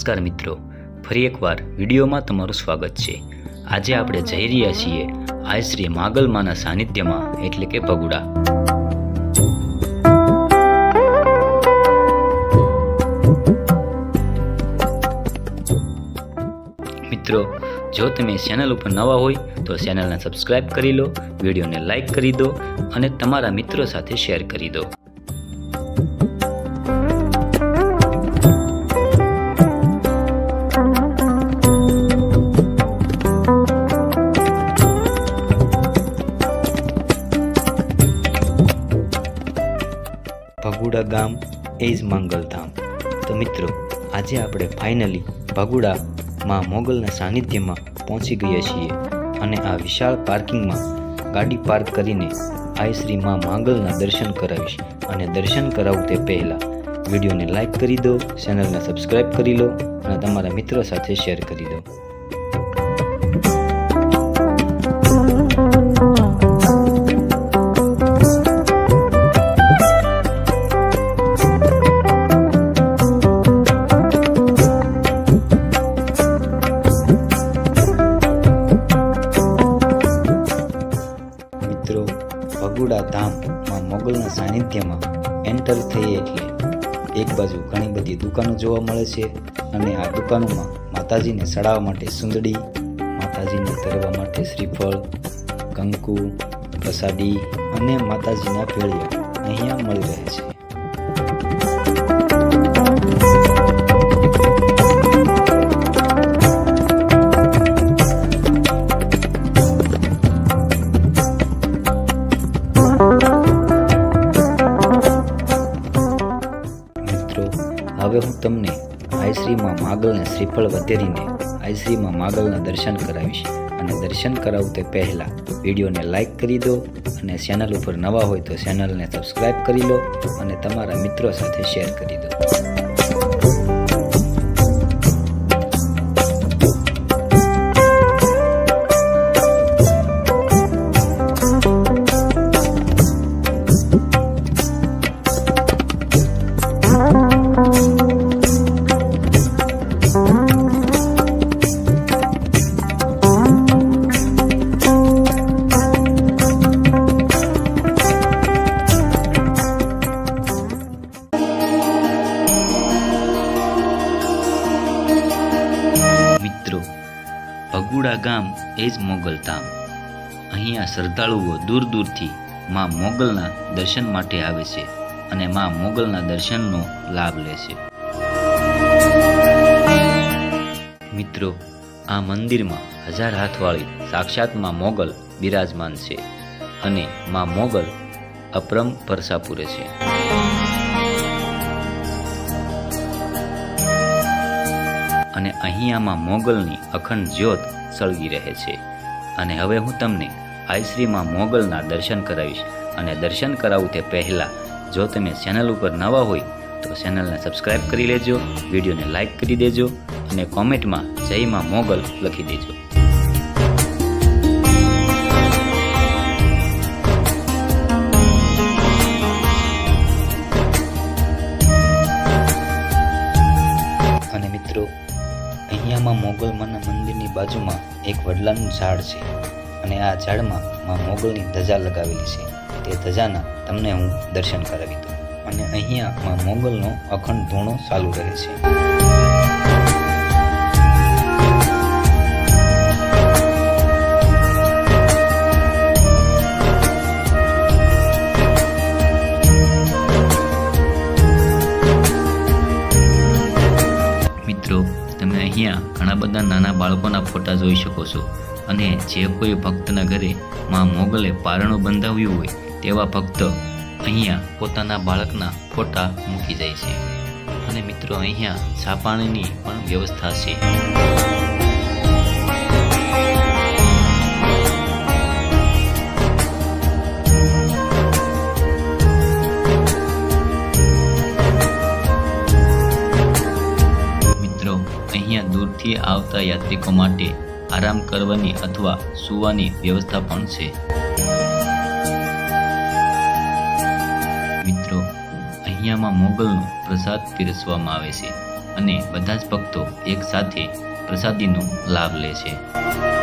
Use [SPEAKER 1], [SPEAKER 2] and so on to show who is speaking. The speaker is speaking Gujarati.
[SPEAKER 1] નમસ્કાર મિત્રો, ફરી એકવાર વિડીયોમાં તમારું સ્વાગત છે। આજે આપણે જઈ રહ્યા છીએ આઈ શ્રી માગલમાના સાનિધ્યમાં એટલે કે ભગુડા। મિત્રો, જો તમે ચેનલ ઉપર નવા હોય તો ચેનલને સબસ્ક્રાઇબ કરી લો, વિડીયોને લાઈક કરી દો અને તમારા મિત્રો સાથે શેર કરી દો। ભગુડા ગામ એ જ માંગલધામ। તો મિત્રો, આજે આપણે ફાઇનલી ભગુડામાં મોગલના સાનિધ્યમાં પહોંચી ગયા છીએ અને આ વિશાળ પાર્કિંગમાં ગાડી પાર્ક કરીને આઈ શ્રી માં માંગલના દર્શન કરાવીશ। અને દર્શન કરાવું તે પહેલાં વિડીયોને લાઈક કરી દો, ચેનલને સબસ્ક્રાઈબ કરી લો અને તમારા મિત્રો સાથે શેર કરી દો। ભગુડા ધામમાં મોગલના સાનિધ્યમાં એન્ટર થઈએ એટલે એક બાજુ ઘણી બધી દુકાનો જોવા મળે છે અને આ દુકાનોમાં માતાજીને ચડાવવા માટે સુંદડી, માતાજીને ધરવા માટે શ્રીફળ, કંકુ, પ્રસાદી અને માતાજીના ભેળિયા અહીંયા મળી રહે છે। હવે હું તમને આઈ શ્રી માં માગલને શ્રીફળ વધેરીને આઈ શ્રી માં માગલના દર્શન કરાવીશ। અને દર્શન કરાવું તે પહેલાં વિડીયોને લાઈક કરી દો અને ચેનલ ઉપર નવા હોય તો ચેનલને સબસ્ક્રાઈબ કરી લો અને તમારા મિત્રો સાથે શેર કરી દો। ભગુડા ગામ એ જ મોગલધામ। અહીંયા શ્રદ્ધાળુઓ દૂર દૂરથી માં મોગલના દર્શન માટે આવે છે અને માં મોગલના દર્શનનો લાભ લે છે। મિત્રો, આ મંદિરમાં 1000 હાથવાળી સાક્ષાત માં મોગલ બિરાજમાન છે અને માં મોગલ અપરંપાર પૂરે છે। અને અહીંયામાં મોગલની અખંડ જ્યોત સળગી રહે છે। અને હવે હું તમને આઈ શ્રી માં મોગલના દર્શન કરાવીશ। અને દર્શન કરાવું તે પહેલાં જો તમે ચેનલ ઉપર નવા હોય તો ચેનલને સબસ્ક્રાઈબ કરી લેજો, વિડીયોને લાઈક કરી દેજો અને કોમેન્ટમાં જય માં મોગલ લખી દેજો। અને મિત્રો, અહીંયામાં મોગલમાના મંદિરની બાજુમાં એક વડલાનું ઝાડ છે અને આ ઝાડમાં માં મોગલની ધજા લગાવેલી છે। તે ધજાના તમને હું દર્શન કરાવી દઉં। અને અહીંયા માં મોગલનો અખંડ ધૂણો ચાલુ રહે છે। મિત્રો, તમે અહીંયા ઘણા બધા નાના બાળકોના ફોટા જોઈ શકો છો। અને જે કોઈ ભક્તના ઘરે માં મોગલે પારણું બંધાવ્યું હોય તેવા ભક્ત અહીંયા પોતાના બાળકના ફોટા મૂકી જાય છે। અને મિત્રો, અહીંયા ચા પાણીની પણ વ્યવસ્થા છે। અહીંયા દૂરથી આવતા યાત્રિકો માટે આરામ કરવાની અથવા સૂવાની વ્યવસ્થા પણ છે। મિત્રો, અહીંયામાં મોગલનો પ્રસાદ પીરસવામાં આવે છે અને બધા જ ભક્તો એક સાથે પ્રસાદીનો લાભ લે છે.